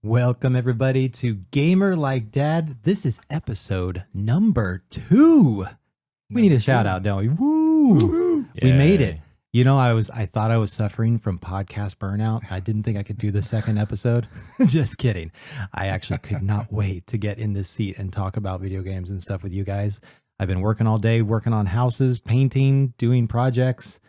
Welcome everybody to Gamer Like Dad. This is episode number 2. We need a shout out, don't we? Woo! We made it. You know, I thought I was suffering from podcast burnout. I didn't think I could do the second episode. Just kidding. I actually could not wait to get in this seat and talk about video games and stuff with you guys. I've been working all day, working on houses, painting, doing projects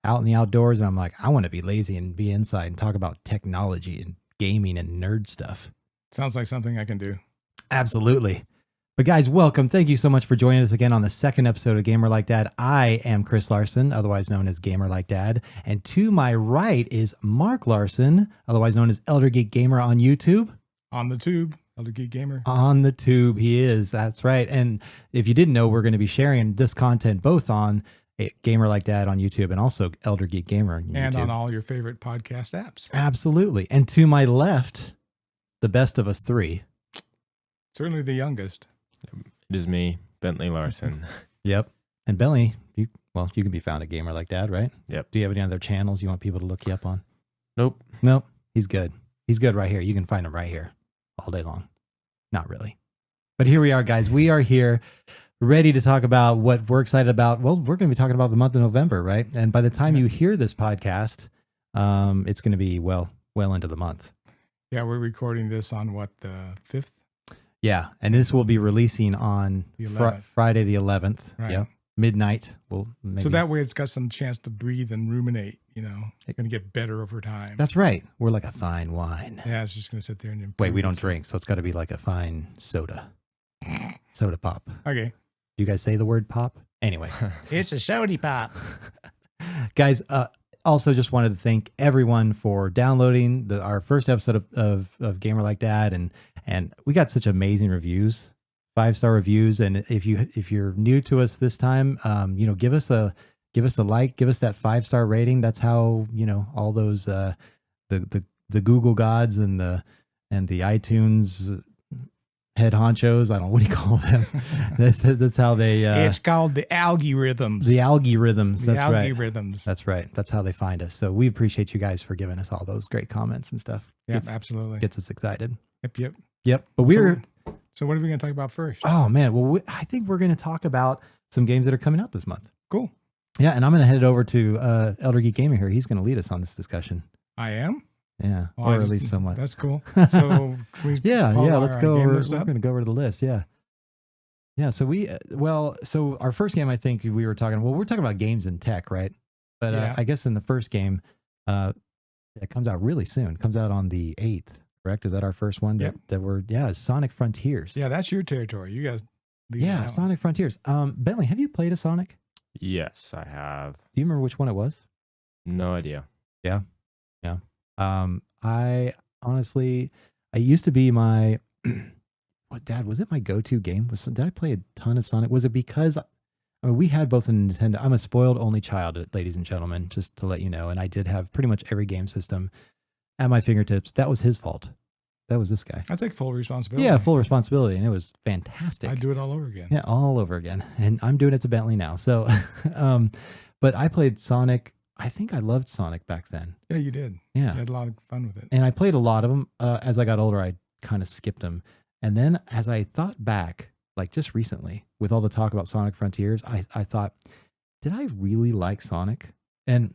out in the outdoors. And I'm like, I want to be lazy and be inside and talk about technology and gaming and nerd stuff. Sounds like something I can do. Absolutely. But guys, welcome. Thank you so much for joining us again on the second episode of Gamer Like Dad. I am Chris Larson, otherwise known as Gamer Like Dad. And to my right is Mark Larson, otherwise known as Elder Geek Gamer on YouTube. On the tube, Elder Geek Gamer. On the tube, he is. That's right. And if you didn't know, we're going to be sharing this content both on Gamer Like Dad on YouTube and also Elder Geek Gamer on YouTube. And on all your favorite podcast apps. Absolutely. And to my left, the best of us three. Certainly the youngest. It is me, Bentley Larson. Yep. And Bentley, you can be found at Gamer Like Dad, right? Yep. Do you have any other channels you want people to look you up on? Nope. Nope. He's good. He's good right here. You can find him right here all day long. Not really. But here we are, guys. We are here ready to talk about what we're excited about. Well, we're going to be talking about the month of November, right? And by the time you hear this podcast, it's going to be well into the month. Yeah, we're recording this on the 5th? Yeah, and this will be releasing on The Friday the 11th. Right. Yep. Midnight. So that way it's got some chance to breathe and ruminate, you know. It's going to get better over time. That's right. We're like a fine wine. Yeah, it's just going to sit there and wait, we don't drink, so it's got to be like a fine soda. Soda pop. Okay. Do you guys say the word pop? Anyway. It's a sody pop. Guys, also just wanted to thank everyone for downloading our first episode of Gamer Like Dad, and we got such amazing reviews, 5-star reviews. And if you're new to us this time, give us a like, give us that 5-star rating. That's how, all those the Google gods and the iTunes head honchos, I don't know, what do you call them? That's how they it's called the algorithms. The algorithms. That's right. Algorithms. That's right. That's how they find us. So we appreciate you guys for giving us all those great comments and stuff. Yeah, absolutely. Gets us excited. Yep. But so what are we going to talk about first? Oh man, well I think we're going to talk about some games that are coming out this month. Cool. Yeah, and I'm going to head it over to Elder Geek Gamer here. He's going to lead us on this discussion. I am. Yeah, or at least somewhat. That's cool. So yeah. Let's go over. We're going to go over to the list. Yeah. So so our first game, I think we're talking about games and tech, right? But I guess in the first game, it comes out really soon. It comes out on the 8th, correct? Is that our first one? Yep. Sonic Frontiers. Yeah, that's your territory. You guys. Sonic Frontiers. Bentley, have you played a Sonic? Yes, I have. Do you remember which one it was? No idea. Yeah. I honestly, I used to be my, Dad, was it my go-to game? Did I play a ton of Sonic? Was it because, we had both a Nintendo, I'm a spoiled only child, ladies and gentlemen, just to let you know. And I did have pretty much every game system at my fingertips. That was his fault. That was this guy. I take full responsibility. Yeah, full responsibility. And it was fantastic. I'd do it all over again. Yeah, all over again. And I'm doing it to Bentley now. So, but I played Sonic. I think I loved Sonic back then. Yeah, you did. Yeah. You had a lot of fun with it. And I played a lot of them. As I got older, I kind of skipped them. And then as I thought back, like just recently, with all the talk about Sonic Frontiers, I thought, did I really like Sonic? And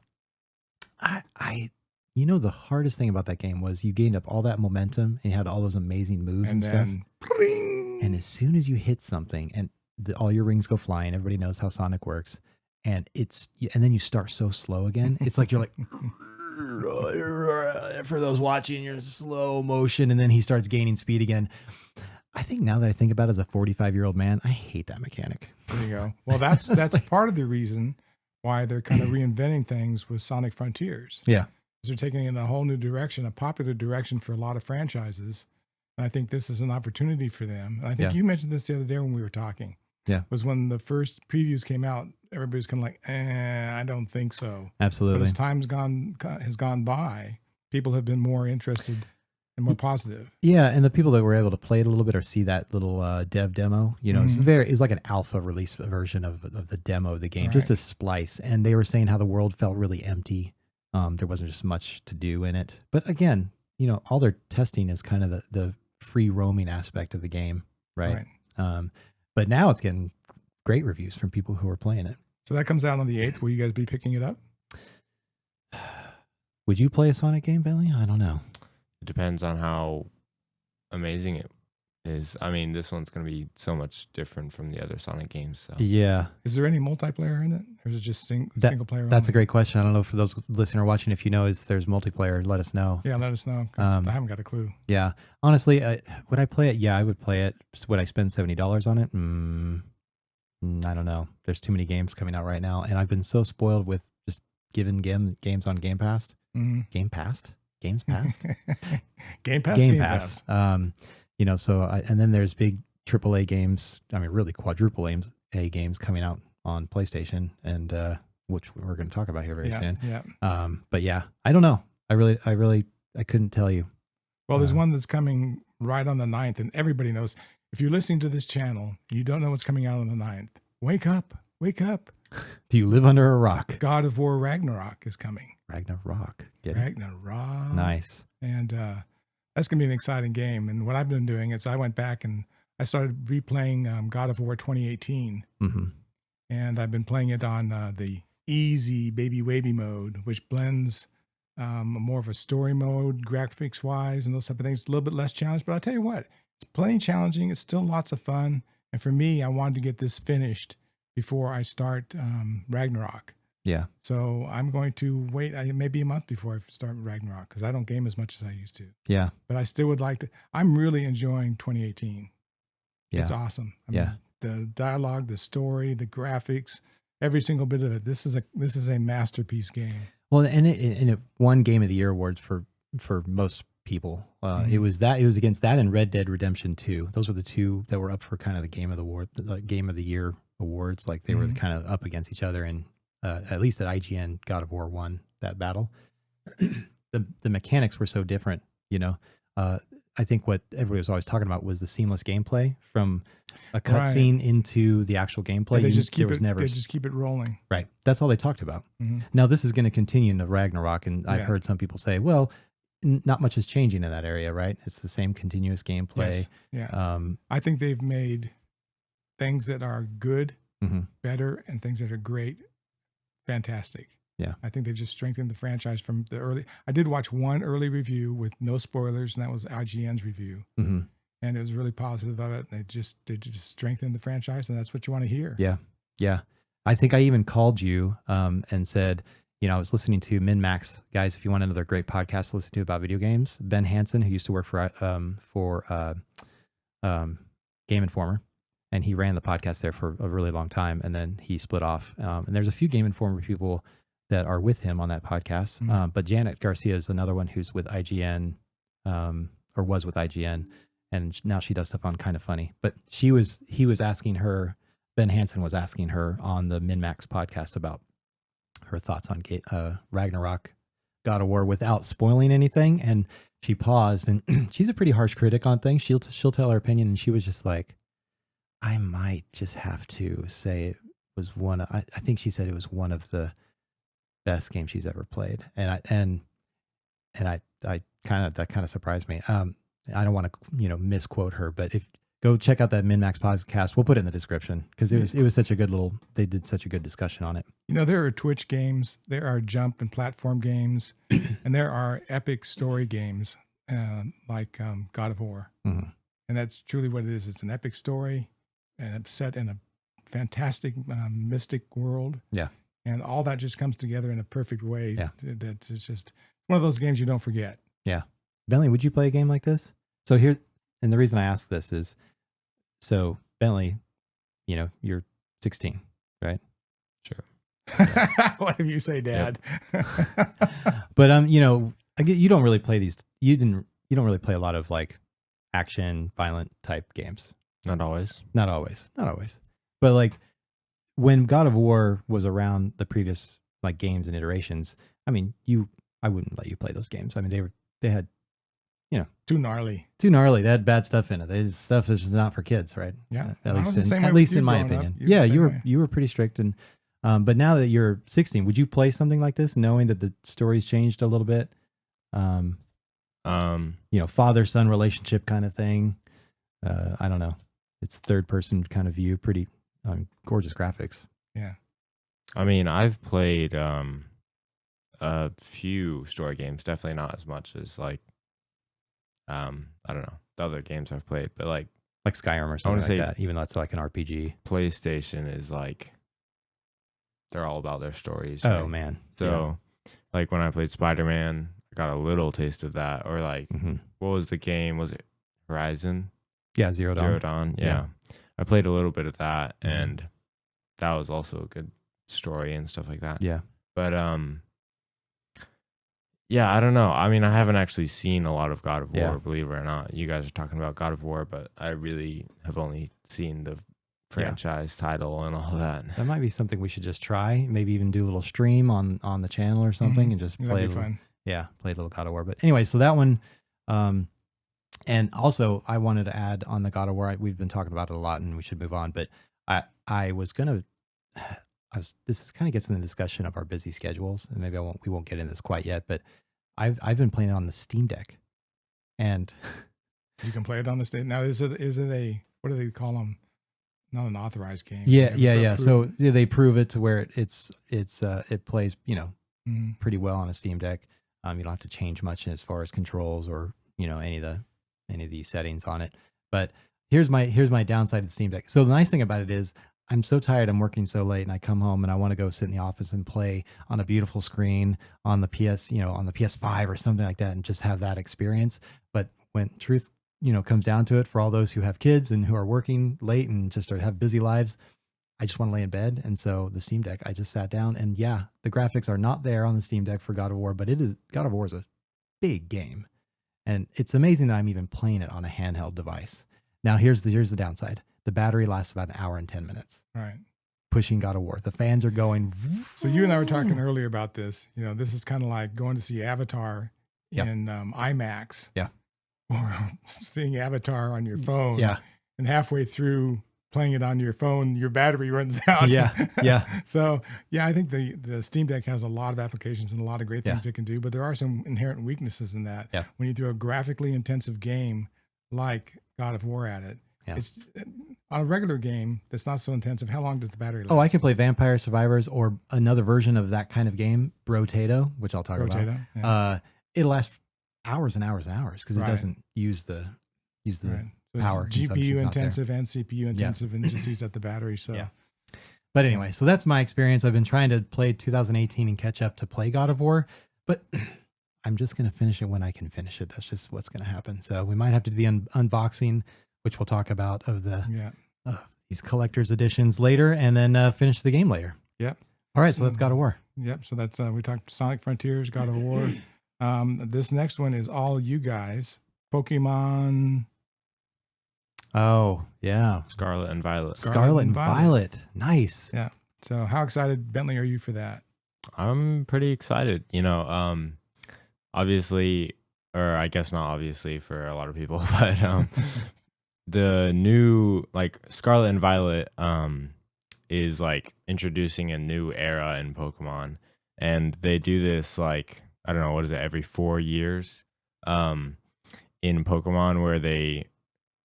the hardest thing about that game was you gained up all that momentum and you had all those amazing moves and stuff. Pling! And as soon as you hit something and all your rings go flying, everybody knows how Sonic works. And then you start so slow again. It's like you're like, for those watching, you're slow motion, and then he starts gaining speed again. I think now that I think about it as a 45-year-old man, I hate that mechanic. There you go. Well, that's part of the reason why they're kind of reinventing things with Sonic Frontiers. Yeah. They're taking it in a whole new direction, a popular direction for a lot of franchises. And I think this is an opportunity for them. And I think you mentioned this the other day when we were talking. Yeah. Was when the first previews came out, everybody's kind of like, I don't think so. Absolutely. But as time has gone by, people have been more interested and more positive. Yeah, and the people that were able to play it a little bit or see that little dev demo, it's like an alpha release version of the demo of the game, just a splice. And they were saying how the world felt really empty. There wasn't just much to do in it. But again, all they're testing is kind of the free roaming aspect of the game, right? But now it's getting great reviews from people who are playing it. So that comes out on the 8th. Will you guys be picking it up? Would you play a Sonic game, Bentley? I don't know. It depends on how amazing it is. I mean, this one's going to be so much different from the other Sonic games. So. Yeah. Is there any multiplayer in it? Or is it just single player? That's a great question. I don't know for those listening or watching, if you know, if there's multiplayer, let us know. Yeah, let us know. 'Cause I haven't got a clue. Yeah. Honestly, would I play it? Yeah, I would play it. Would I spend $70 on it? I don't know. There's too many games coming out right now. And I've been so spoiled with just giving games on Game Pass. Game Pass? Games Pass? Game Pass? Game Pass. So and then there's big AAA games. I mean, really quadruple A games coming out on PlayStation, and which we're going to talk about here very soon. Yeah. But yeah, I don't know. I couldn't tell you. Well, there's one that's coming right on the 9th, and everybody knows. If you're listening to this channel, you don't know what's coming out on the 9th. Wake up. Wake up. Do you live under a rock? God of War Ragnarok is coming. Ragnarok. Ragnarok. Nice. And that's going to be an exciting game. And what I've been doing is I went back and I started replaying God of War 2018. And I've been playing it on the easy baby wavy mode, which blends more of a story mode, graphics wise, and those type of things. A little bit less challenge, but I'll tell you what, it's plenty challenging. It's still lots of fun. And for me, I wanted to get this finished before I start Ragnarok. Yeah. So I'm going to wait maybe a month before I start Ragnarok because I don't game as much as I used to. Yeah. But I still would like to. I'm really enjoying 2018. Yeah. It's awesome. I mean, the dialogue, the story, the graphics, every single bit of it. This is a masterpiece game. Well, and it won Game of the Year awards for most people. It was against that and Red Dead Redemption 2. Those were the two that were up for kind of the Game of the Year awards. Like they were kind of up against each other, and at least at IGN, God of War won that battle. The mechanics were so different, I think what everybody was always talking about was the seamless gameplay from a cutscene into the actual gameplay. They just keep it rolling. Right. That's all they talked about. Now this is going to continue into Ragnarok, and I've heard some people say, well, not much is changing in that area, right? It's the same continuous gameplay. Yes. Yeah. I think they've made things that are good better and things that are great fantastic. Yeah. I think they've just strengthened the franchise from the early. I did watch one early review with no spoilers, and that was IGN's review. And it was really positive of it. They just strengthened the franchise, and that's what you want to hear. Yeah. Yeah. I think I even called you and said, I was listening to MinMax. Guys, if you want another great podcast to listen to about video games, Ben Hansen, who used to work for Game Informer, and he ran the podcast there for a really long time, and then he split off. And there's a few Game Informer people that are with him on that podcast. But Janet Garcia is another one who's with IGN, or was with IGN, and now she does stuff on Kind of Funny. But he was asking her, Ben Hansen was asking her on the MinMax podcast about her thoughts on Ragnarok, God of War, without spoiling anything. And she paused, and she's a pretty harsh critic on things. She'll tell her opinion, and she was just like, I might just have to say it was I think she said it was one of the best games she's ever played. And that kind of surprised me. I don't want to, misquote her, but go check out that MinMax podcast. We'll put it in the description because it was such a good they did such a good discussion on it. There are Twitch games, there are jump and platform games, and there are epic story games like God of War. And that's truly what it is. It's an epic story, and it's set in a fantastic mystic world. Yeah. And all that just comes together in a perfect way. Yeah. That's just one of those games you don't forget. Yeah. Bentley, would you play a game like this? So and the reason I ask this is, so Bentley, you're 16, right? Sure. Yeah. Whatever you say, Dad. But you don't really play these. You don't really play a lot of like action, violent type games. Not always. But like when God of War was around, the previous like games and iterations, I mean, I wouldn't let you play those games. I mean, they had too gnarly. Too gnarly. They had bad stuff in it. There's stuff that's just not for kids, right? Yeah. At I was least, the same in, way at with least you in my growing up. opinion. You were Yeah, the same way. you were pretty strict, and but now that you're 16, would you play something like this, knowing that the story's changed a little bit? Father son relationship kind of thing. I don't know. It's third person kind of view. Pretty gorgeous graphics. Yeah. I mean, I've played a few story games. Definitely not as much as like I don't know, the other games I've played, but like Skyrim or something like say that. Even though it's like an RPG. PlayStation is like they're all about their stories. Oh right? man. So like when I played Spider-Man, I got a little taste of that. Or like what was the game? Was it Horizon? Yeah, Zero Dawn. Zero Dawn. Yeah. I played a little bit of that, and that was also a good story and stuff like that. Yeah. But yeah, I don't know. I mean, I haven't actually seen a lot of God of War, believe it or not. You guys are talking about God of War, but I really have only seen the franchise title and all that. That might be something we should just try. Maybe even do a little stream on the channel or something, and just play. That'd be fun. Yeah, play a little God of War. But anyway, so that one. And also, I wanted to add on the God of War. We've been talking about it a lot, and we should move on. But this is kind of gets in the discussion of our busy schedules, and maybe we won't get into this quite yet. But I've been playing it on the Steam Deck, and you can play it on the stage now. Is it a, what do they call them? Not an authorized game. Yeah. So they prove it to where it plays pretty well on a Steam Deck. You don't have to change much as far as controls or any of the settings on it. But here's my downside of the Steam Deck. So the nice thing about it is I'm so tired. I'm working so late, and I come home and I want to go sit in the office and play on a beautiful screen on the on the PS5 or something like that, and just have that experience. But when truth comes down to it, for all those who have kids and who are working late and just have busy lives, I just want to lay in bed. And so the Steam Deck, I just sat down, and the graphics are not there on the Steam Deck for God of War, but God of War is a big game. And it's amazing that I'm even playing it on a handheld device. Now, here's the downside. The battery lasts about an hour and 10 minutes. Right. Pushing God of War. The fans are going. So you and I were talking earlier about this. This is kind of like going to see Avatar in IMAX. Yeah. Or seeing Avatar on your phone. Yeah. And halfway through playing it on your phone, your battery runs out. Yeah. So, I think the Steam Deck has a lot of applications and a lot of great things it can do, but there are some inherent weaknesses in that. Yeah. When you do a graphically intensive game like God of War at it, it's on a regular game that's not so intensive. How long does the battery last? Oh, I can play Vampire Survivors or another version of that kind of game, Brotato, which I'll talk about. Yeah. It'll last hours and hours and hours because it doesn't use the power. GPU intensive and CPU intensive, and it just uses up the battery. So, But anyway, so that's my experience. I've been trying to play 2018 and catch up to play God of War, but I'm just going to finish it when I can finish it. That's just what's going to happen. So we might have to do the unboxing, which we'll talk about, of these collector's editions later, and then finish the game later. Yep. All right, so that's God of War. Yep. So that's we talked Sonic Frontiers, God of War. This next one is all you guys. Pokemon. Oh, yeah. Scarlet and Violet. Scarlet and Violet. Nice. Yeah. So how excited, Bentley, are you for that? I'm pretty excited. Obviously, or I guess not obviously for a lot of people, but the new Scarlet and Violet is introducing a new era in Pokemon, and they do this I don't know, what is it, every 4 years in Pokemon, where they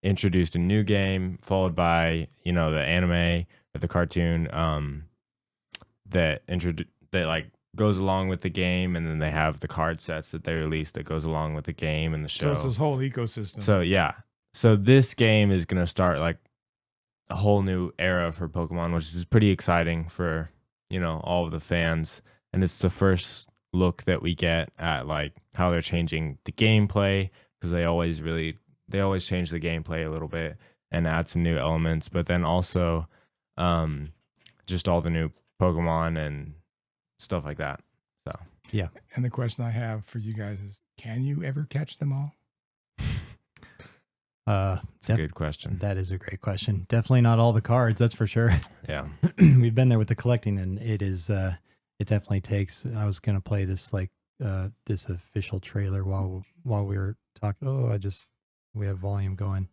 introduced a new game followed by the anime or the cartoon that goes along with the game, and then they have the card sets that they release that goes along with the game and the show. So it's this whole ecosystem. So this game is going to start a whole new era for Pokemon, which is pretty exciting for all of the fans, and it's the first look that we get at how they're changing the gameplay, because they always change the gameplay a little bit and add some new elements, but then also just all the new Pokemon and stuff like that. So yeah. And the question I have for you guys is, can you ever catch them all? It's a good question. That is a great question. Definitely not all the cards, that's for sure. Yeah. We've been there with the collecting, and it is it definitely takes. I was gonna play this this official trailer while we were talk. Oh, we have volume going.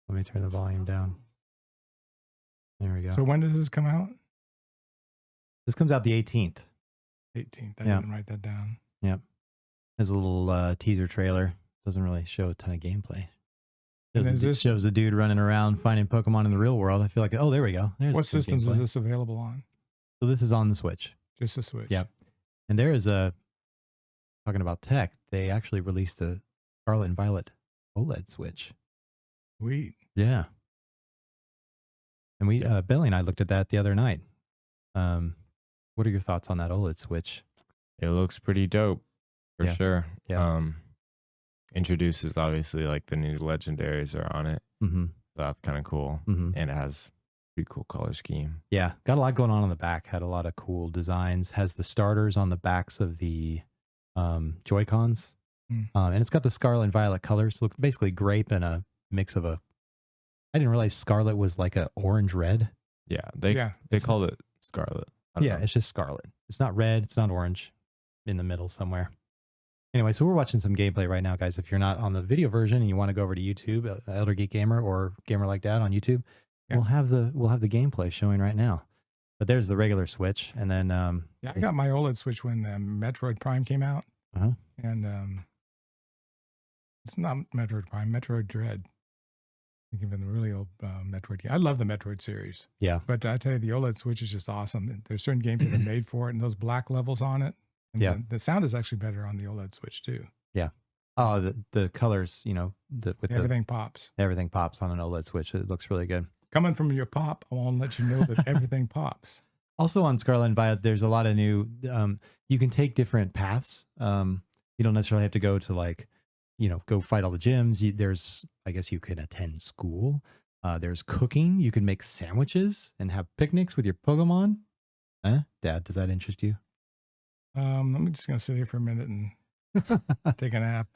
Let me turn the volume down. There we go. So when does this come out? This comes out the 18th. 18th. I Yeah. didn't write that down. Yep. There's a little teaser trailer. Doesn't really show a ton of gameplay. Shows a dude running around finding Pokemon in the real world. I feel like, oh, there we go. There's What some systems gameplay. is this available on? So this is on the Switch. Just the Switch. Yep. And there is talking about tech, they actually released a Scarlet and Violet OLED Switch. Sweet. Yeah. And we, Bailey and I looked at that the other night. What are your thoughts on that OLED Switch? It looks pretty dope for sure. Yeah. Introduces obviously like the new legendaries are on it. Mm-hmm. So that's kind of cool. Mm-hmm. And it has pretty cool color scheme. Yeah. Got a lot going on the back. Had a lot of cool designs. Has the starters on the backs of the Joy-Cons. And it's got the Scarlet and Violet colors. Look basically grape and a mix of I didn't realize Scarlet was like a orange red. Yeah. They called it Scarlet. I don't know. It's just Scarlet. It's not red. It's not orange. In the middle somewhere. Anyway, so we're watching some gameplay right now, guys. If you're not on the video version and you want to go over to YouTube, Elder Geek Gamer or Gamer Like Dad on YouTube, we'll have the gameplay showing right now. But there's the regular Switch, and then I got my OLED Switch when Metroid Prime came out, and it's not Metroid Prime, Metroid Dread. I think of the really old Metroid game. I love the Metroid series. Yeah, but I tell you, the OLED Switch is just awesome. There's certain games that are made for it, and those black levels on it. And the sound is actually better on the OLED Switch too. Yeah. Oh, the colors, everything pops. Everything pops on an OLED Switch. It looks really good. Coming from your pop, I want to let you know that everything pops. Also on Scarlet and Violet, there's a lot of new. You can take different paths. You don't necessarily have to go to go fight all the gyms. I guess you can attend school. There's cooking. You can make sandwiches and have picnics with your Pokemon. Dad, does that interest you? I'm just gonna sit here for a minute and take a nap.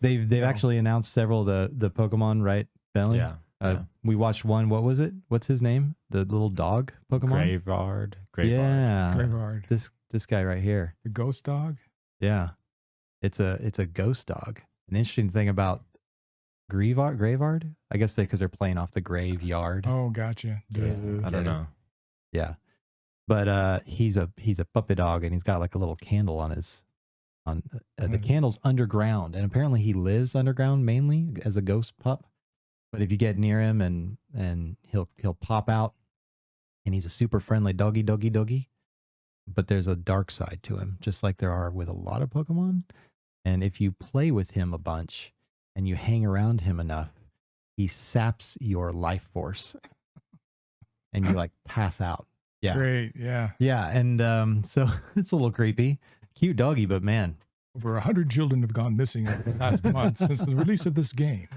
They've actually announced several of the Pokemon, right, Bentley? Yeah. We watched one. What was it? What's his name? The little dog Pokemon. Graveyard. Yeah. Graveyard. This guy right here. The ghost dog. Yeah. It's a ghost dog. An interesting thing about Graveyard, I guess because they're playing off the graveyard. Oh, gotcha. Yeah, I don't know. Yeah. But he's a puppy dog, and he's got like a little candle on the candle's underground, and apparently he lives underground mainly as a ghost pup. But if you get near him, and he'll pop out, and he's a super friendly doggy. But there's a dark side to him, just like there are with a lot of Pokemon. And if you play with him a bunch and you hang around him enough, he saps your life force, and you pass out. Yeah. Great. Yeah. Yeah. And so it's a little creepy. Cute doggy, but man. Over 100 children have gone missing over the last month since the release of this game.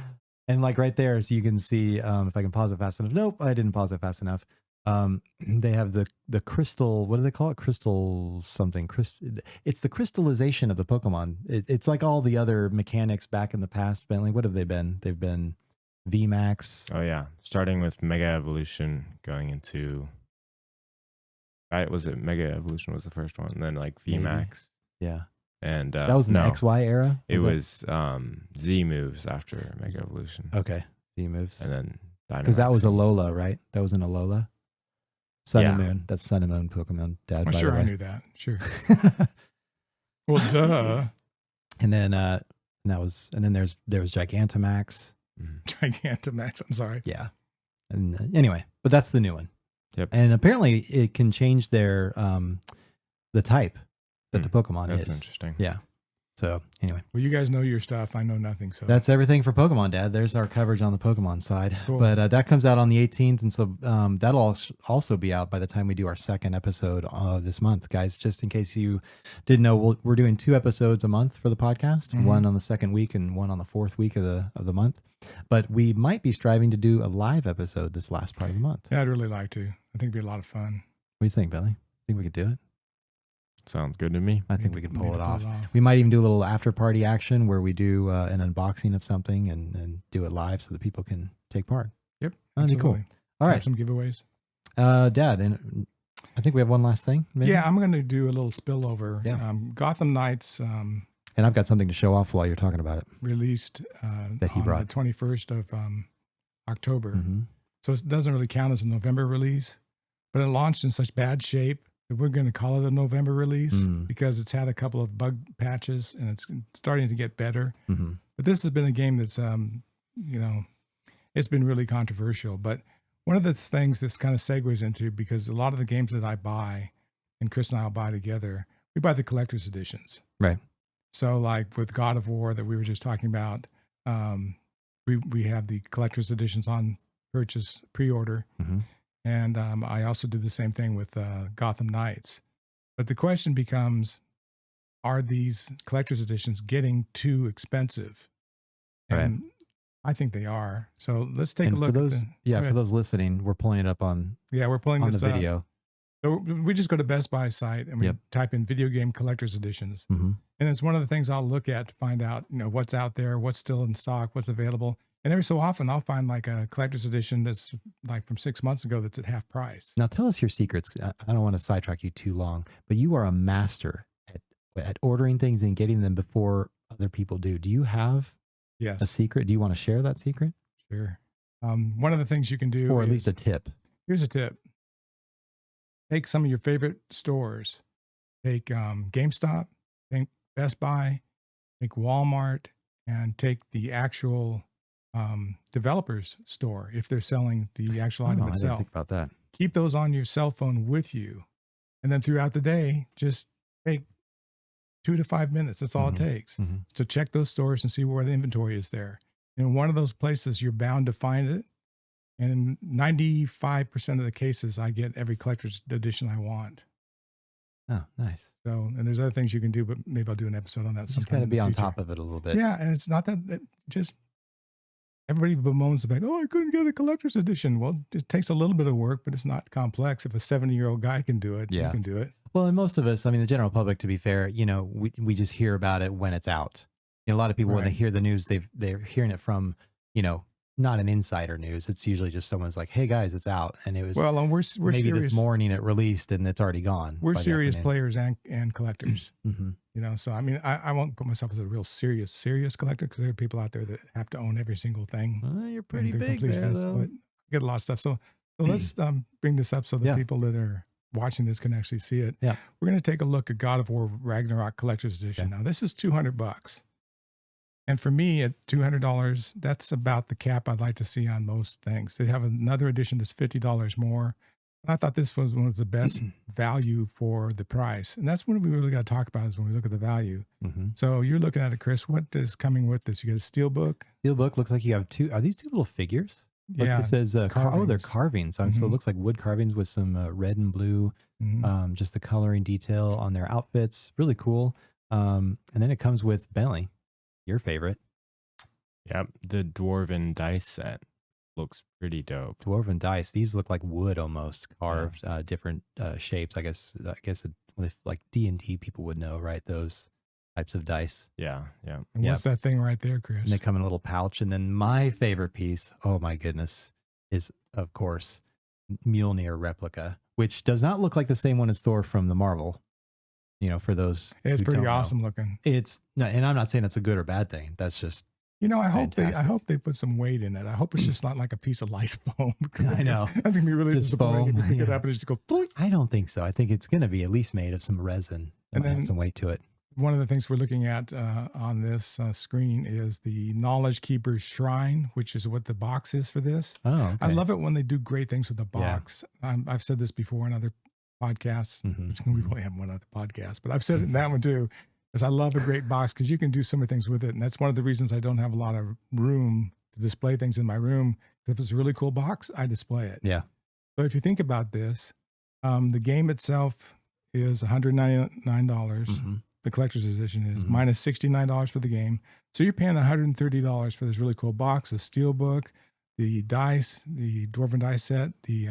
And right there, so you can see, if I can pause it fast enough. Nope, I didn't pause it fast enough. They have the crystal, what do they call it? Crystal something. It's the crystallization of the Pokemon. It's like all the other mechanics back in the past, Bentley. What have they been? They've been VMAX. Oh, yeah. Starting with Mega Evolution, going into... was it Mega Evolution was the first one, and then VMAX. Maybe. Yeah. And that was in the XY era? It was Z moves after Mega Evolution. Okay. Z moves. And then Dynamax. Because that was Alola, right? That was in Alola. Sun and Moon. That's Sun and Moon Pokemon, Dad. I'm sure I knew that. Sure. Well, duh. And then there was Gigantamax. Gigantamax. I'm sorry. Yeah. And anyway, but that's the new one. Yep. And apparently it can change their the type that the Pokemon is. That's interesting. Yeah. So anyway. Well, you guys know your stuff. I know nothing. So that's everything for Pokemon, Dad. There's our coverage on the Pokemon side. Cool. But that comes out on the 18th. And so that'll also be out by the time we do our second episode this month. Guys, just in case you didn't know, we're doing 2 episodes a month for the podcast, one on the second week and one on the 4th week of the month. But we might be striving to do a live episode this last part of the month. Yeah, I'd really like to. I think it'd be a lot of fun. What do you think, Billy? Think we could do it? Sounds good to me. I think we could pull it off. We might even do a little after party action where we do an unboxing of something and do it live so that people can take part. Yep. That'd be cool. All right. Some giveaways. Dad, and I think we have one last thing. Maybe? Yeah, I'm going to do a little spillover. Yeah. Gotham Knights And I've got something to show off while you're talking about it. Released That he on brought. the 21st of October. Mm-hmm. So it doesn't really count as a November release, but it launched in such bad shape that we're going to call it a November release because it's had a couple of bug patches and it's starting to get better. Mm-hmm. But this has been a game that's, you know, it's been really controversial. But one of the things this kind of segues into, because a lot of the games that I buy and Chris and I will buy together, we buy the collector's editions. Right. So like with God of War that we were just talking about, we have the collector's editions on purchase pre-order. Mm-hmm. And I also do the same thing with Gotham Knights. But the question becomes, are these collector's editions getting too expensive? And I think they are. So let's take a look for those, at for those listening, we're pulling it up on we're pulling on this the up. video. So we just go to Best Buy site and we type in video game collector's editions. Mm-hmm. And it's one of the things I'll look at to find out, you know, what's out there, what's still in stock, what's available. And every so often I'll find like a collector's edition that's like from 6 months ago that's at half price. Now tell us your secrets. I don't want to sidetrack you too long, but you are a master at ordering things and getting them before other people do. Do you have a secret? Do you want to share that secret? Sure. One of the things you can do, or at least a tip. Here's a tip. Take some of your favorite stores. Take GameStop, take Best Buy, take Walmart, and take the actual developer's store if they're selling the actual item I didn't itself. think about that. Keep those on your cell phone with you. And then throughout the day, just take 2 to 5 minutes. That's all it takes. Mm-hmm. So check those stores and see where the inventory is there. And in one of those places, you're bound to find it. And in 95% of the cases, I get every collector's edition I want. Oh, nice. So, and there's other things you can do, but maybe I'll do an episode on that. You just got to be on top of it a little bit. Yeah. And it's not that just everybody bemoans about, oh, I couldn't get a collector's edition. Well, it takes a little bit of work, but it's not complex. If a 70-year-old guy can do it, you can do it. Well, and most of us, I mean, the general public, to be fair, you know, we just hear about it when it's out. You know, a lot of people, when they hear the news, they're hearing it from, you know, not an insider news. It's usually just someone's like, hey guys, it's out. And it was, well, and we're maybe serious. This morning it released and it's already gone. We're serious players and collectors, mm-hmm. you know? So, I mean, I won't put myself as a real serious collector because there are people out there that have to own every single thing. Well, you're pretty big there, though. But I get a lot of stuff. So let's bring this up so that people that are watching this can actually see it. Yeah. We're going to take a look at God of War Ragnarok Collector's Edition. Now, this is $200. And for me, at $200, that's about the cap I'd like to see on most things. They have another edition that's $50 more. I thought this was one of the best value for the price. And that's what we really got to talk about is when we look at the value. Mm-hmm. So you're looking at it, Chris. What is coming with this? You got a steel book? Steel book looks like you have two. Are these two little figures? Yeah. It says, they're carvings. Mm-hmm. So it looks like wood carvings with some red and blue, just the coloring detail on their outfits. Really cool. And then it comes with Bentley. Your favorite. Yep, the dwarven dice set looks pretty dope. Dwarven dice. These look like wood almost carved, different shapes. I guess with like D&D people would know, right? Those types of dice. Yeah. And what's that thing right there, Chris? And they come in a little pouch. And then my favorite piece, oh my goodness, is of course Mjolnir replica, which does not look like the same one in store from the Marvel. You know, for those, it's pretty awesome looking. It's no, and I'm not saying that's a good or bad thing. That's just, you know, I hope they put some weight in it. I hope it's just not like a piece of light foam. I know that's gonna be really just disappointing foam, if you pick it up and it just go. Boing. I don't think so. I think it's going to be at least made of some resin and have some weight to it. One of the things we're looking at on this screen is the Knowledge Keeper's Shrine, which is what the box is for this. Oh, okay. I love it when they do great things with the box. Yeah. I've said this before in other podcasts, which we only have one other podcast, but I've said it in that one too, is I love a great box because you can do so many things with it. And that's one of the reasons I don't have a lot of room to display things in my room. If it's a really cool box, I display it. Yeah. So if you think about this, the game itself is $199. The collector's edition is minus $69 for the game. So you're paying $130 for this really cool box, a steel book, the dice, the dwarven dice set, the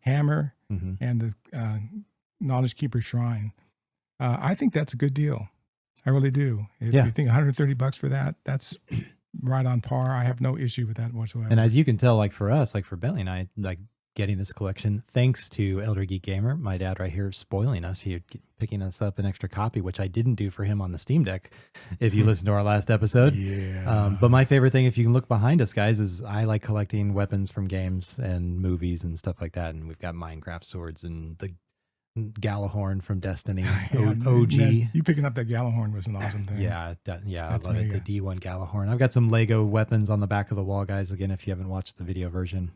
hammer, and the Knowledge Keeper Shrine. I think that's a good deal. I really do. If you think $130 for that, that's right on par. I have no issue with that whatsoever. And as you can tell, like for us, like for Bentley and I, like getting this collection thanks to Elder Geek Gamer. My dad right here is spoiling us. He picking us up an extra copy, which I didn't do for him on the Steam Deck. If you listen to our last episode, but my favorite thing, if you can look behind us, guys, is I like collecting weapons from games and movies and stuff like that. And we've got Minecraft swords and the Galahorn from Destiny, OG. Man, you picking up that Galahorn was an awesome thing. Yeah, I That's love mega. it. The D1 Galahorn. I've got some Lego weapons on the back of the wall, guys. Again, if you haven't watched the video version,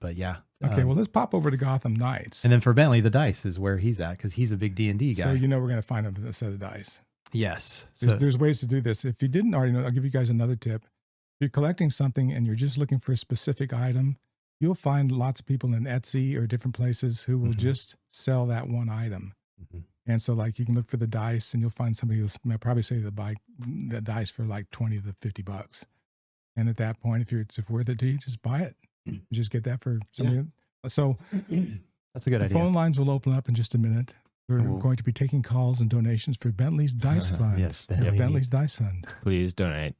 but yeah. Okay, well, let's pop over to Gotham Knights. And then for Bentley, the dice is where he's at because he's a big D&D guy. So you know we're going to find a set of dice. Yes. There's ways to do this. If you didn't already know, I'll give you guys another tip. If you're collecting something and you're just looking for a specific item, you'll find lots of people in Etsy or different places who will just sell that one item. And so like you can look for the dice and you'll find somebody who'll probably say to buy the dice for like 20 to 50 bucks. And at that point, if it's worth it to you, just buy it. You just get that for somebody. So that's a good the idea. phone lines will open up in just a minute. We're going to be taking calls and donations for Bentley's Dice Fund. Yes, Bentley's Dice Fund. Please donate.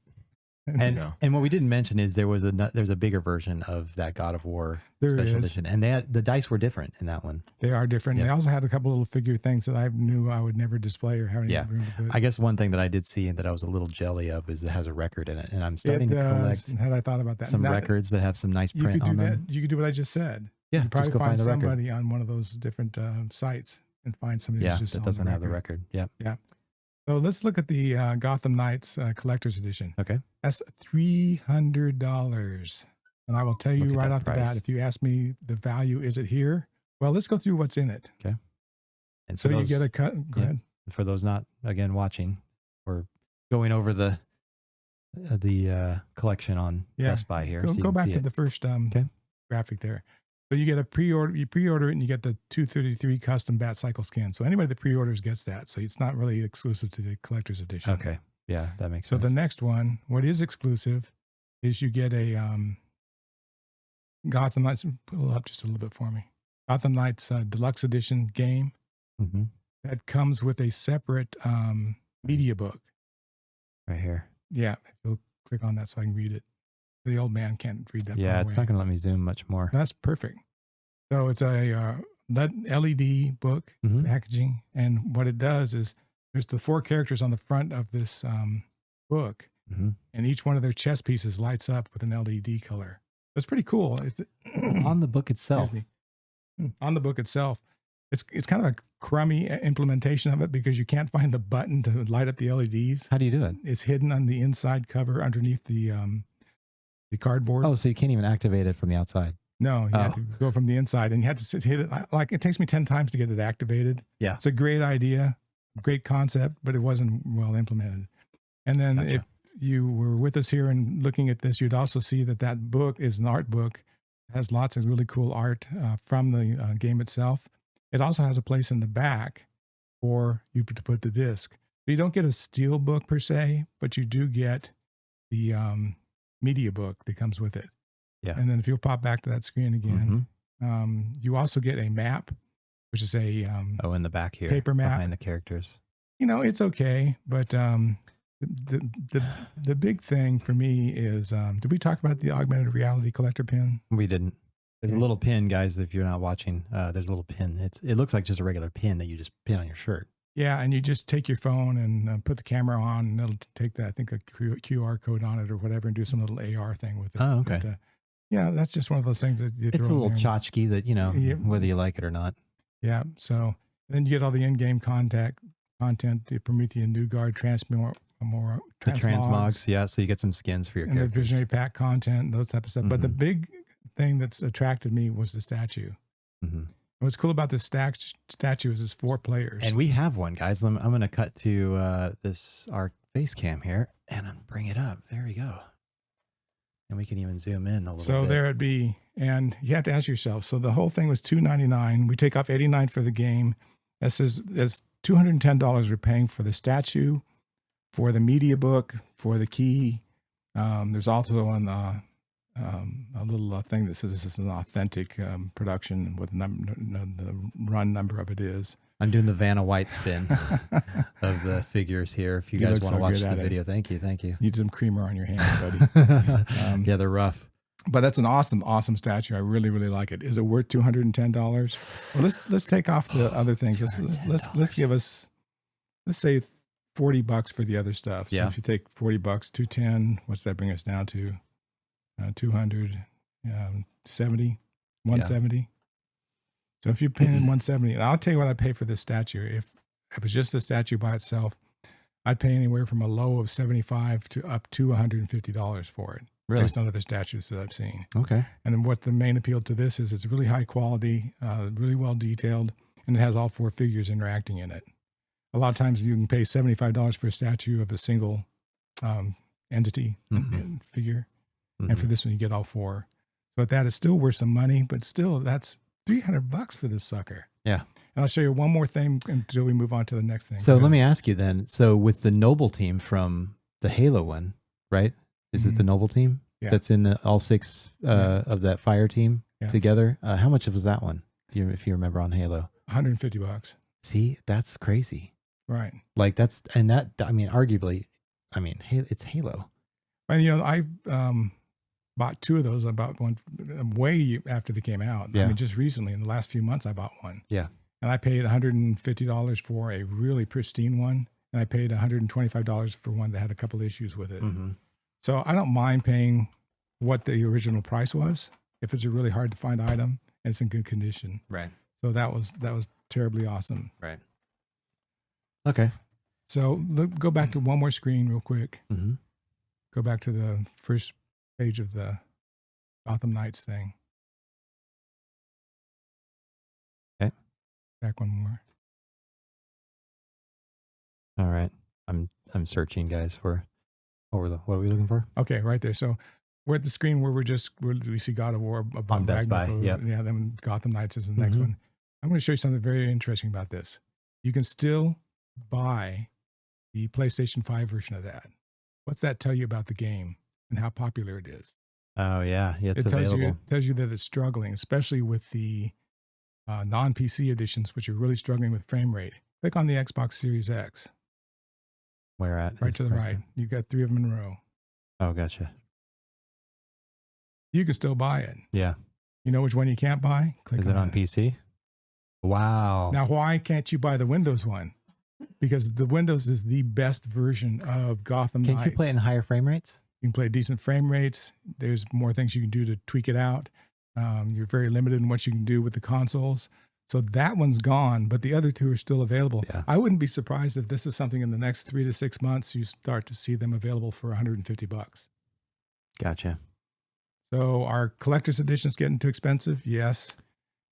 And what we didn't mention is there's a bigger version of that God of War special edition, and the dice were different in that one. They are different. Yep. They also had a couple little figure things that I knew I would never display or have any room to put. I guess one thing that I did see and that I was a little jelly of is it has a record in it, and I'm starting to collect. Had I thought about that? Some records that have some nice print on them. You could do what I just said. Yeah, you probably just go find find the somebody record. on one of those different sites and find somebody who's just that on doesn't the have the record. Yep. Yeah. So let's look at the Gotham Knights Collector's Edition. Okay. That's $300. And I will tell you right off the bat, if you ask me the value, is it here? Well, let's go through what's in it. Okay. And so you get a cut. Go ahead. For those not, again, watching or going over the collection on Best Buy here. Go back to the first graphic there. So you get a pre-order, you pre-order it and you get the 233 custom Bat Cycle skin. So anybody that pre-orders gets that. So it's not really exclusive to the collector's edition. Okay. Yeah, that makes sense. So the next one, what is exclusive is you get a Gotham Knights, pull it up just a little bit for me. Gotham Knights Deluxe Edition game that comes with a separate media book. Right here. Yeah, if you'll click on that so I can read it. The old man can't read that. Yeah, it's not going to let me zoom much more. That's perfect. So it's a LED book packaging. And what it does is there's the 4 characters on the front of this book. And each one of their chess pieces lights up with an LED color. It's pretty cool. It's on the book itself. On the book itself. It's kind of a crummy implementation of it because you can't find the button to light up the LEDs. How do you do it? It's hidden on the inside cover underneath the cardboard. Oh, so you can't even activate it from the outside. No, you have to go from the inside and you have to hit it. Like it takes me 10 times to get it activated. Yeah. It's a great idea, great concept, but it wasn't well implemented. And then if you were with us here and looking at this, you'd also see that book is an art book. It has lots of really cool art from the game itself. It also has a place in the back for you to put the disc. So you don't get a steel book per se, but you do get the media book that comes with it. Yeah. And then if you'll pop back to that screen again, you also get a map, which is a in the back here, paper map behind the characters. You know, it's okay, but the big thing for me is, did we talk about the augmented reality collector pin? We didn't. There's a little pin, guys. If you're not watching, there's a little pin. It looks like just a regular pin that you just pin on your shirt. Yeah, and you just take your phone and put the camera on, and it'll take that, I think, a QR code on it or whatever, and do some little AR thing with it. Oh, okay. But, yeah, that's just one of those things that you throw it's a little in there. tchotchke that, whether you like it or not. Yeah, so then you get all the in-game content, the Promethean New Guard, transmogs. Yeah, so you get some skins for your and characters. the Visionary Pack content, those type of stuff. But the big thing that's attracted me was the statue. What's cool about this statue is it's 4 players. And we have one, guys. I'm going to cut to our face cam here and bring it up. There we go. And we can even zoom in a little bit. So there it be. And you have to ask yourself, so the whole thing was $299. We take off $89 for the game. That's $210 we're paying for the statue, for the media book, for the key. There's also a little thing that says this is an authentic production, what the run number of it is. I'm doing the Vanna White spin of the figures here. If you guys want to watch the video, thank you. Need some creamer on your hands, buddy. Yeah, they're rough. But that's an awesome statue. I really like it. Is it worth $210? Well, let's take off the other things. Let's give us, let's say $40 for the other stuff. So Yeah. if you take $40, 210, what's that bring us down to? 200, 70, 170. So if you pay in 170, and I'll tell you what I pay for this statue. If it's just the statue by itself, I'd pay anywhere from a low of $75 to up to $150 for it. Really? Based on other statues that I've seen. Okay. And then what the main appeal to this is, it's really high quality, really well detailed, and it has all 4 figures interacting in it. A lot of times you can pay $75 for a statue of a single entity figure. And for this one, you get all 4. But that is still worth some money, but still that's $300 for this sucker. Yeah. And I'll show you one more thing until we move on to the next thing. So let me ask you then. So with the Noble team from the Halo one, right? Is it the Noble team that's in all 6 of that fire team together? How much was that one? If you remember on Halo, $150. See, that's crazy. Right. Like arguably, it's Halo. And I bought 2 of those. I bought one way after they came out. Yeah. I mean, just recently in the last few months, I bought one. Yeah. And I paid $150 for a really pristine one, and I paid $125 for one that had a couple issues with it. So I don't mind paying what the original price was if it's a really hard to find item and it's in good condition. Right. So that was terribly awesome. Right. Okay. So go back to one more screen real quick. Go back to the first page of the Gotham Knights thing. Okay. Back one more. All right. I'm searching, guys, for what are we looking for? Okay, right there. So we're at the screen where we see God of War above On Best Buy. Ragnarok. Yep. Yeah, then Gotham Knights is the next one. I'm going to show you something very interesting about this. You can still buy the PlayStation 5 version of that. What's that tell you about the game and how popular it is? Oh yeah, it's available. It tells you that it's struggling, especially with the non-PC editions, which are really struggling with frame rate. Click on the Xbox Series X. Where at? Right to the right. You've got 3 of them in a row. Oh, gotcha. You can still buy it. Yeah. You know which one you can't buy? Is it on PC? Wow. Now, why can't you buy the Windows one? Because the Windows is the best version of Gotham Knights. Can't you play it in higher frame rates? You can play decent frame rates. There's more things you can do to tweak it out. You're very limited in what you can do with the consoles. So that one's gone, but the other 2 are still available. Yeah. I wouldn't be surprised if this is something in the next 3 to 6 months, you start to see them available for $150. Gotcha. So are collector's editions getting too expensive? Yes.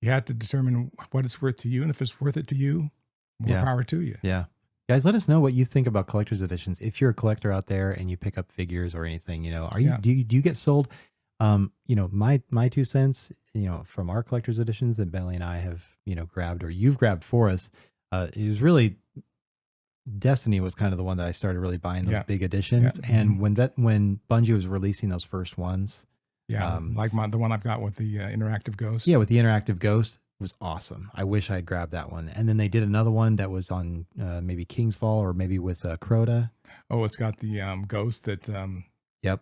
You have to determine what it's worth to you. And if it's worth it to you, more power to you. Yeah. Guys, let us know what you think about collector's editions. If you're a collector out there and you pick up figures or anything, do you get sold? My 2 cents, from our collector's editions that Bentley and I have, grabbed or you've grabbed for us, it was really Destiny was kind of the one that I started really buying those big editions. Yeah. And when Bungie was releasing those first ones. Yeah. Like the one I've got with the interactive ghost. Yeah. With the interactive ghost was awesome. I wish I'd grabbed that one. And then they did another one that was on maybe King's Fall or maybe with Crota. Oh, it's got the ghost that. Yep.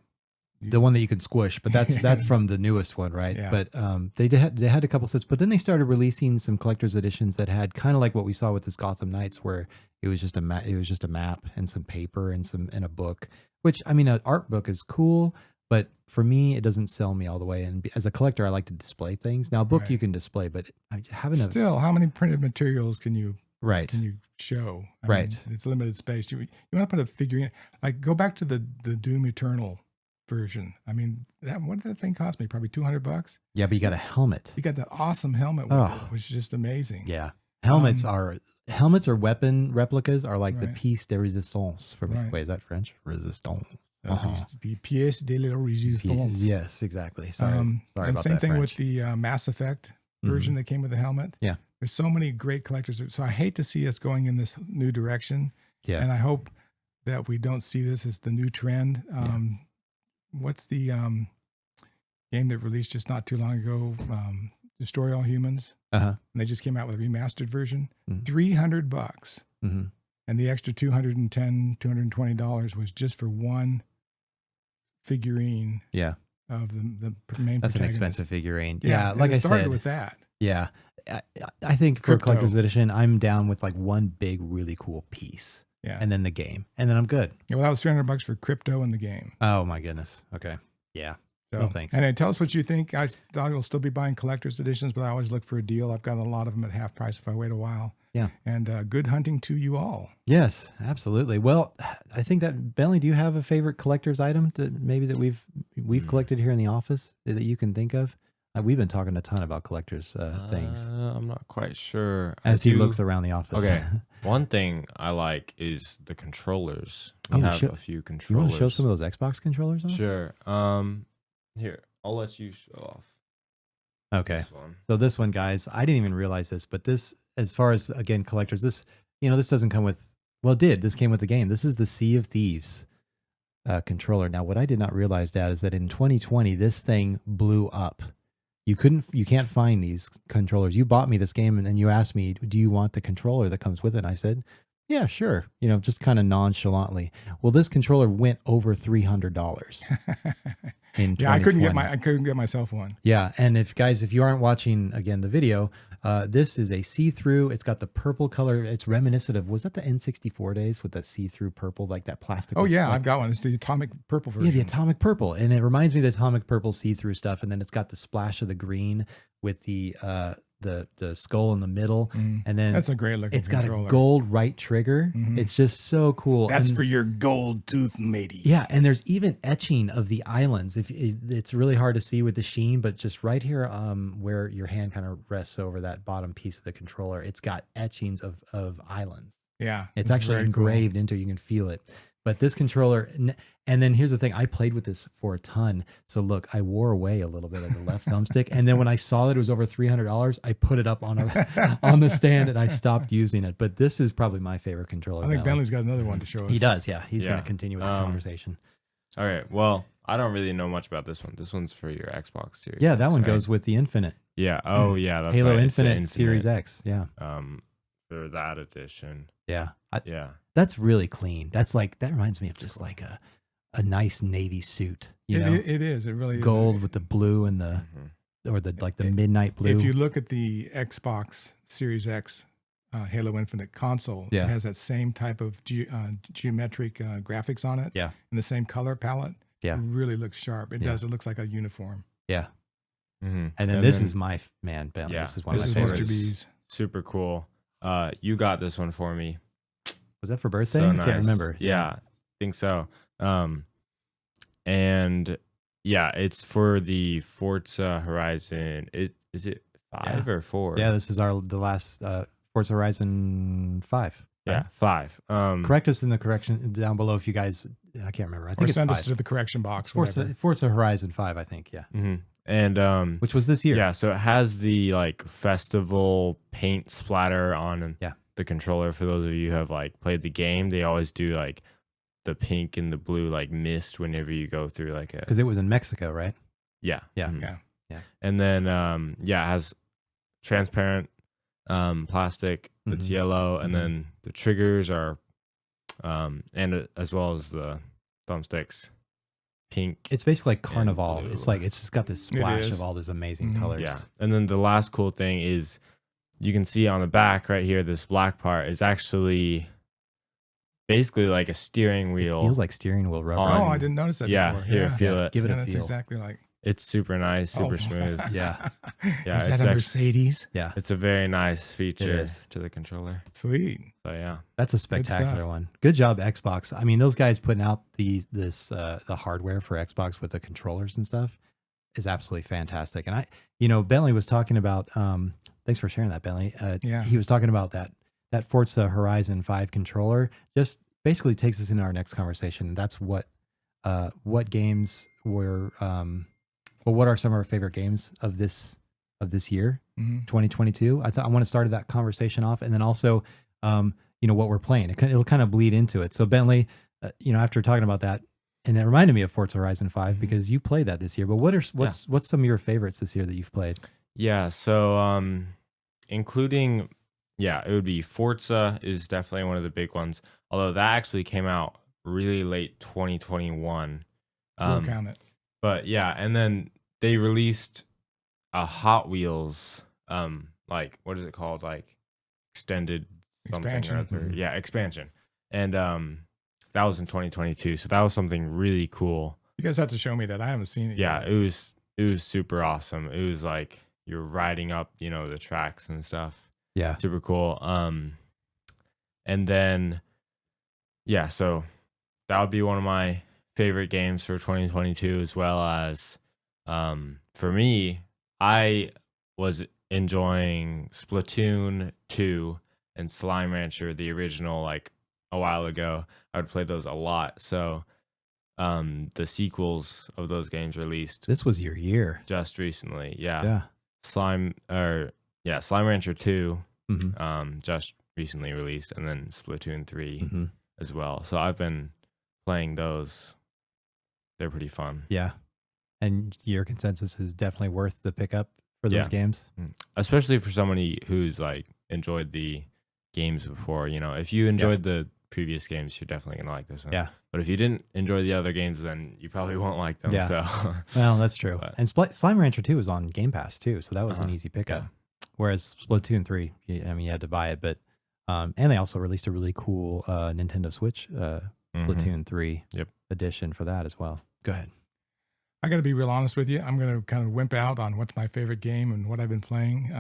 The one that you can squish, but that's from the newest one, right? Yeah. But they had a couple sets, but then they started releasing some collector's editions that had kind of like what we saw with this Gotham Knights, where it was just a map and some paper and a book. Which an art book is cool, but for me, it doesn't sell me all the way. And as a collector, I like to display things. Now, a book you can display, but having how many printed materials can you show? I mean, it's limited space. You want to put a figurine, like go back to the Doom Eternal version. I mean, what did that thing cost me? Probably $200. Yeah, but you got a helmet. You got that awesome helmet with it, which is just amazing. Yeah, helmets or weapon replicas are like the piece de résistance for me. Wait, is that French? Resistance. Pièce de la résistance. Yes, exactly. Sorry and about same that thing French. with the Mass Effect version that came with the helmet. Yeah, there's so many great collectors. So I hate to see us going in this new direction. Yeah, and I hope that we don't see this as the new trend. What's the game that released just not too long ago? Destroy All Humans. And they just came out with a remastered version. $300. And the extra $220 was just for one figurine. Yeah. of the main. That's an protagonist. expensive figurine. Yeah, Like I started said, with that. yeah. I think for a collector's edition, I'm down with like one big, really cool piece. Yeah, And then the game, and then I'm good. Yeah, well, that was $300 for crypto and the game. Oh my goodness. Okay. Yeah. So, no thanks. And tell us what you think. I thought I'll still be buying collector's editions, but I always look for a deal. I've got a lot of them at half price if I wait a while. Yeah. And good hunting to you all. Yes, absolutely. Well, I think that Bentley, do you have a favorite collector's item that maybe that we've collected here in the office that you can think of? We've been talking a ton about collectors things. I'm not quite sure. As he looks around the office. Okay. One thing I like is the controllers. We Oh, have a few You controllers. want to show some of those Xbox controllers on? Sure. Here, I'll let you show off Okay. this one. So this one, guys, I didn't even realize this, but this, as far as, again, collectors, this, this doesn't come with, well, it did. This came with the game. This is the Sea of Thieves controller. Now, what I did not realize, Dad, is that in 2020, this thing blew up. You can't find these controllers. You bought me this game and then you asked me, do you want the controller that comes with it? And I said, yeah, sure. Just kind of nonchalantly. Well, this controller went over $300 in 2020. Yeah, I couldn't get myself one. Yeah, and if you aren't watching again the video, this is a see-through. It's got the purple color. It's reminiscent of, was that the N64 days with that see-through purple, like that plastic? Oh yeah, I've got one. It's the atomic purple version. Yeah, the atomic purple, and it reminds me of the atomic purple see-through stuff. And then it's got the splash of the green with the skull in the middle, and then that's a great looking. It's got controller. a gold right trigger. It's just so cool. That's for your gold tooth matey. Yeah, and there's even etching of the islands. It's really hard to see with the sheen, but just right here, where your hand kind of rests over that bottom piece of the controller, it's got etchings of islands. Yeah, it's actually engraved into. You can feel it. But this controller, and then here's the thing: I played with this for a ton. So look, I wore away a little bit of the left thumbstick, and then when I saw that it was over $300, I put it up on the stand and I stopped using it. But this is probably my favorite controller. I think Bentley's got another one to show us. He does, yeah. He's going to continue with the conversation. All right. Well, I don't really know much about this one. This one's for your Xbox Series. Yeah, that X, one right? goes with the Infinite. Yeah. Oh, yeah. That's Halo right. Infinite Series X. Yeah. For that edition. Yeah. Yeah. That's really clean. That reminds me of just like a nice Navy suit. It is. It really gold is. with the blue and the midnight blue. If you look at the Xbox Series X Halo Infinite console, it has that same type of geometric graphics on it. Yeah. And the same color palette. Yeah. It really looks sharp. It does. It looks like a uniform. Yeah. Mm-hmm. And then this is my man, Ben. Yeah, this is one of my favorites. Mr. B's. Super cool. You got this one for me. Was that for birthday? So I nice. can't remember. Yeah, I think so. And yeah, it's for the Forza Horizon. Is it 5 or 4? Yeah, this is the last Forza Horizon 5. Right? Yeah, 5. Correct us in the correction down below if you guys. I can't remember. I think or it's send 5. us to the correction box. Forza Horizon 5, I think. Yeah. Mm-hmm. And which was this year. Yeah, so it has the like festival paint splatter on the controller. For those of you who have like played the game, they always do like the pink and the blue like mist whenever you go through like a, because it was in Mexico, right? Yeah. Yeah. Mm-hmm. Yeah. And then it has transparent plastic that's yellow, and then the triggers are and as well as the thumbsticks pink. It's basically like Carnival. It's just got this splash of all these amazing colors. Yeah. And then the last cool thing is you can see on the back right here, this black part is actually basically like a steering wheel. It feels like steering wheel rubber. Oh, I didn't notice that before. Here, feel it. Give it a that's feel. exactly like. It's super nice, super smooth. Yeah. Yeah. Is that a Mercedes? Yeah. It's a very nice feature to the controller. Sweet. So yeah. That's a spectacular one. Good job, Xbox. I mean, those guys putting out the hardware for Xbox with the controllers and stuff is absolutely fantastic. And Bentley was talking about thanks for sharing that, Bentley. He was talking about that Forza Horizon 5 controller. Just basically takes us into our next conversation. That's what games were what are some of our favorite games of this year, 2022? I want to start that conversation off, and then also, what we're playing. It'll kind of bleed into it. So Bentley, after talking about that, and it reminded me of Forza Horizon 5 because you played that this year. But what's some of your favorites this year that you've played? Yeah. So including, it would be Forza is definitely one of the big ones. Although that actually came out really late 2021. We'll count it. But yeah, and then they released a Hot Wheels, like what is it called? Like extended something or Expansion. other. Yeah, expansion. And that was in 2022. So that was something really cool. You guys have to show me that. I haven't seen it Yeah, yet. it was super awesome. It was like you're riding up, the tracks and stuff. Yeah. Super cool. And then yeah, so that would be one of my favorite games for 2022, as well as for me, I was enjoying Splatoon 2 and Slime Rancher, the original, like a while ago. I would play those a lot. So the sequels of those games released This was your year. just recently. Yeah. Yeah. Slime Rancher 2 Mm-hmm. just recently released, and then Splatoon 3 Mm-hmm. as well. So I've been playing those. They're pretty fun. Yeah. And your consensus is definitely worth the pickup for those Yeah. games. Especially for somebody who's like enjoyed the games before. If you enjoyed the previous games, you're definitely gonna like this one. Yeah. But if you didn't enjoy the other games, then you probably won't like them. Yeah. So Well, that's true. But- And Slime Rancher 2 was on Game Pass too, so that was an Uh-huh. easy pickup. Yeah. Whereas Splatoon 3, you had to buy it, but and they also released a really cool Nintendo Switch Mhm. Splatoon 3 Yep. edition for that as well. Go ahead. I got to be real honest with you. I'm going to kind of wimp out on what's my favorite game and what I've been playing.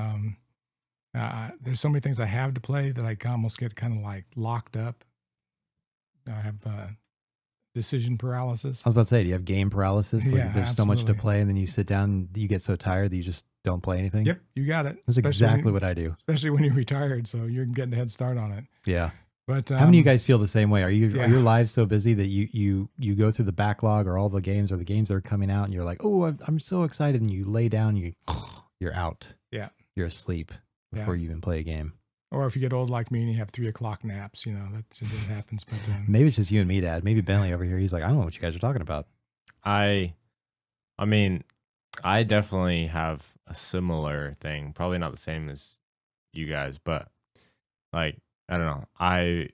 There's so many things I have to play that I almost get kind of like locked up. I have decision paralysis. I was about to say, do you have game paralysis? Like, Yeah, there's so much to absolutely. play, and then you sit down, and you get so tired that you just don't play anything. Yep, you got it. That's Especially exactly when, what I do. especially when you're retired, so you're getting a head start on it. Yeah. But How many of you guys feel the same way? Are yeah. your lives so busy that you go through the backlog or all the games or the games that are coming out, and you're like, oh, I'm so excited, and you lay down, you're out. Yeah. You're asleep before you even play a game. Or if you get old like me and you have 3 o'clock naps, that happens. But Maybe it's just you and me, Dad. Maybe Bentley over here, he's like, I don't know what you guys are talking about. I mean, I definitely have a similar thing. Probably not the same as you guys, but like, I don't know. I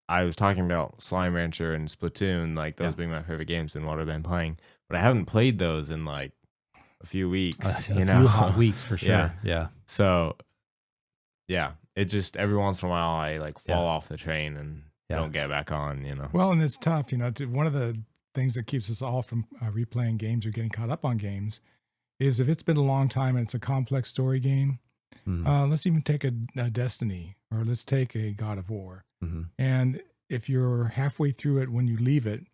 was talking about Slime Rancher and Splatoon, like those being my favorite games and what I've been playing, but I haven't played those in like a few weeks. A few hot weeks for sure. Yeah. So yeah, it just every once in a while I like fall Yeah. off the train and Yeah. don't get back on. well, and it's tough. One of the things that keeps us all from replaying games or getting caught up on games is if it's been a long time and it's a complex story game. Mhm. Let's even take a Destiny, or let's take a God of War. Mhm. And if you're halfway through it when you leave it,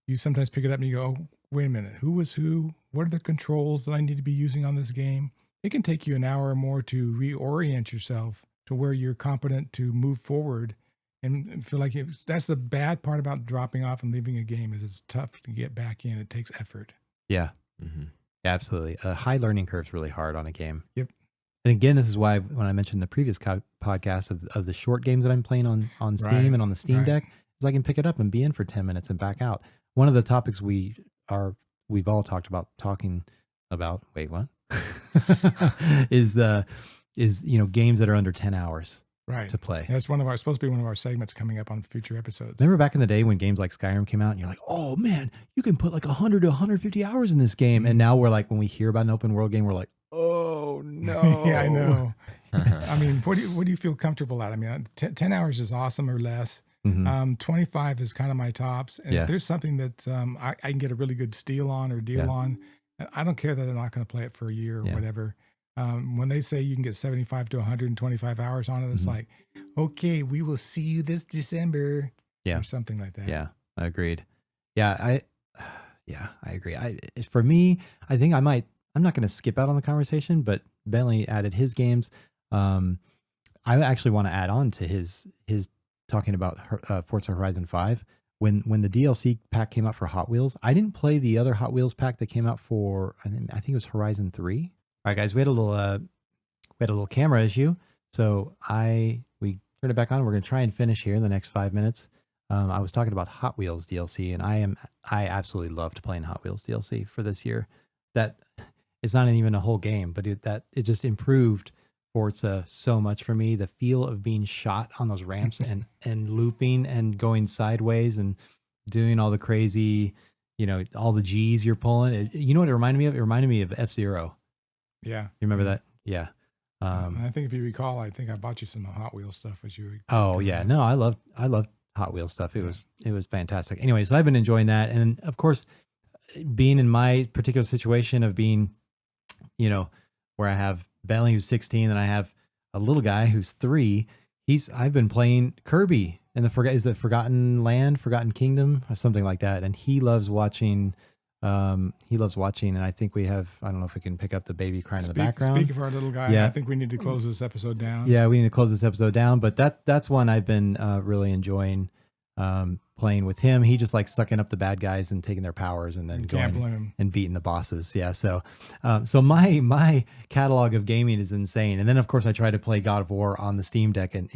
you sometimes pick it up and you go, oh, wait a minute, who was who? What are the controls that I need to be using on this game? It can take you an hour or more to reorient yourself to where you're competent to move forward and feel like that's the bad part about dropping off and leaving a game is it's tough to get back in. It takes effort. Yeah. Mm-hmm. Absolutely. A high learning curve is really hard on a game. Yep. And again, this is why when I mentioned the previous podcast of the short games that I'm playing on Steam Right, and on the Steam right. Deck, is I can pick it up and be in for 10 minutes and back out. One of the topics we've all talked about wait, what? is games that are under 10 hours Right. to play. That's supposed to be one of our segments coming up on future episodes. Remember back in the day when games like Skyrim came out and you're like, oh man, you can put like 100 to 150 hours in this game. And now we're like, when we hear about an open world game, we're like, oh no. Yeah, I know. I mean, what do you feel comfortable at? I mean, 10 hours is awesome or less. Mhm. 25 is kind of my tops. And Yeah. if there's something that I can get a really good steal on or deal Yeah. on, I don't care that I'm not going to play it for a year or Yeah. whatever. When they say you can get 75 to 125 hours on it, it's Mhm. like, okay, we will see you this December. Yeah. Or something like that. Yeah, agreed. Yeah, I agree. For me, I think I'm not going to skip out on the conversation, but Bentley added his games. I actually want to add on to his talking about Forza Horizon 5. When the DLC pack came out for Hot Wheels, I didn't play the other Hot Wheels pack that came out for I think it was Horizon 3. All right, guys, we had a little camera issue, so we turned it back on. We're going to try and finish here in the next 5 minutes. I was talking about Hot Wheels DLC, and I absolutely loved playing Hot Wheels DLC for this year. That it's not even a whole game, but it just improved Forza so much for me. The feel of being shot on those ramps and looping and going sideways and doing all the crazy, you know, all the G's you're pulling. You know what it reminded me of? It reminded me of F-Zero. Yeah. You remember that? Yeah. And I think if you recall, I think I bought you some Hot Wheels stuff as you. Oh yeah, no, I love Hot Wheels stuff. It was fantastic. Anyway, so I've been enjoying that, and of course, being in my particular situation of being, you know, where I have Bailey who's 16 and I have a little guy who's 3. I've been playing Kirby and the Forgotten Land, Forgotten Kingdom, or something like that, and he loves watching. And I think I don't know if we can pick up the baby crying in the background. Speaking for our little guy, I think we need to close this episode down. Yeah, we need to close this episode down, but that's one I've been really enjoying playing with him. He just likes sucking up the bad guys and taking their powers and then going and beating the bosses. Yeah, so my catalog of gaming is insane. And then of course I try to play God of War on the Steam Deck and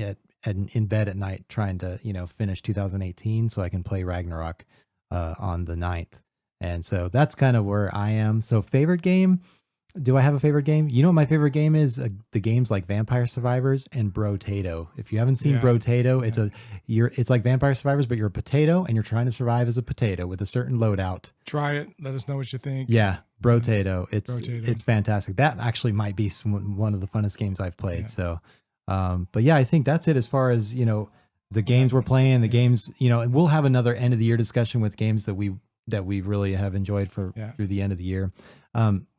in bed at night, trying to finish 2018 so I can play Ragnarok on the 9th. And so that's kind of where I am. So favorite game, do I have a favorite game? You know what my favorite game is? The games like Vampire Survivors and Brotato. If you haven't seen Brotato, it's like Vampire Survivors, but you're a potato and you're trying to survive as a potato with a certain loadout. Try it. Let us know what you think. Yeah, Brotato. It's fantastic. That actually might be one of the funnest games I've played. Yeah. So, but yeah, I think that's it as far as the games we're playing. The games, we'll have another end of the year discussion with games that we really have enjoyed through the end of the year.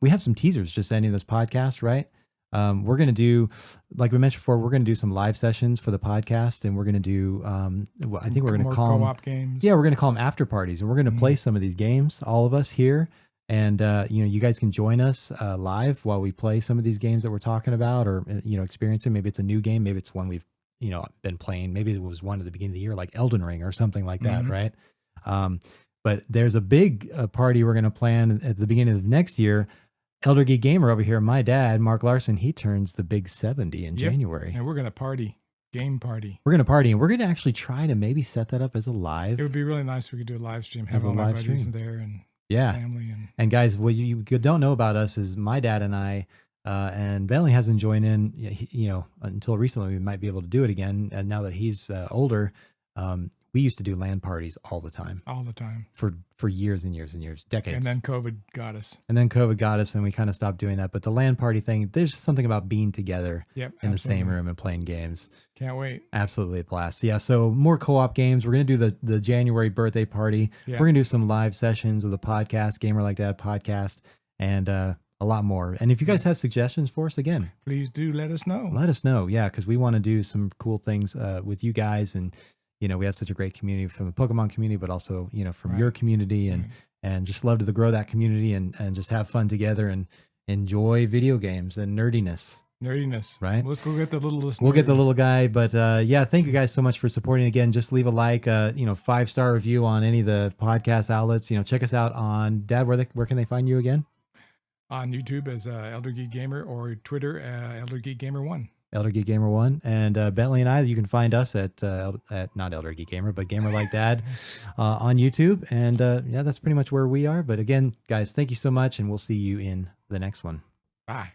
We have some teasers just ending this podcast, right? We're going to do, like we mentioned before, we're going to do some live sessions for the podcast, and we're going to do, I think we're going to call co-op games. Yeah, we're going to call them after parties, and we're going to play some of these games, all of us here. And, you guys can join us live while we play some of these games that we're talking about or, experiencing. Maybe it's a new game. Maybe it's one we've, been playing. Maybe it was one at the beginning of the year, like Elden Ring or something like that, right? But there's a big party we're going to plan at the beginning of next year. Elder Geek Gamer over here, my dad, Mark Larson, he turns the big 70 in January. And we're going to party. Game party. We're going to party, and we're going to actually try to maybe set that up as a live. It would be really nice if we could do a live stream, have all my buddies there and family. And guys, what you don't know about us is my dad and I, and Bentley hasn't joined in, until recently. We might be able to do it again. And now that he's older, we used to do LAN parties all the time. For years and years and years, decades. And then COVID got us. And we kind of stopped doing that. But the LAN party thing, there's just something about being together in the same room and playing games. Can't wait. Absolutely a blast. Yeah, so more co-op games. We're going to do the January birthday party. Yeah. We're going to do some live sessions of the podcast, Gamer Like Dad podcast, and a lot more. And if you guys have suggestions for us, again, please do let us know. Yeah, because we want to do some cool things with you guys. And we have such a great community from the Pokemon community, but also, from your community and just love to grow that community and just have fun together and enjoy video games and nerdiness. Right? Let's go get the little We'll get the little guy. But thank you guys so much for supporting. Again, just leave a like, 5-star review on any of the podcast outlets. Check us out on, Dad, where can they find you again? On YouTube as Elder Geek Gamer, or Twitter, Elder Geek Gamer 1. Elder Geek Gamer 1, and Bentley and I, you can find us at not Elder Geek Gamer, but Gamer Like Dad on YouTube. And that's pretty much where we are. But again, guys, thank you so much, and we'll see you in the next one. Bye.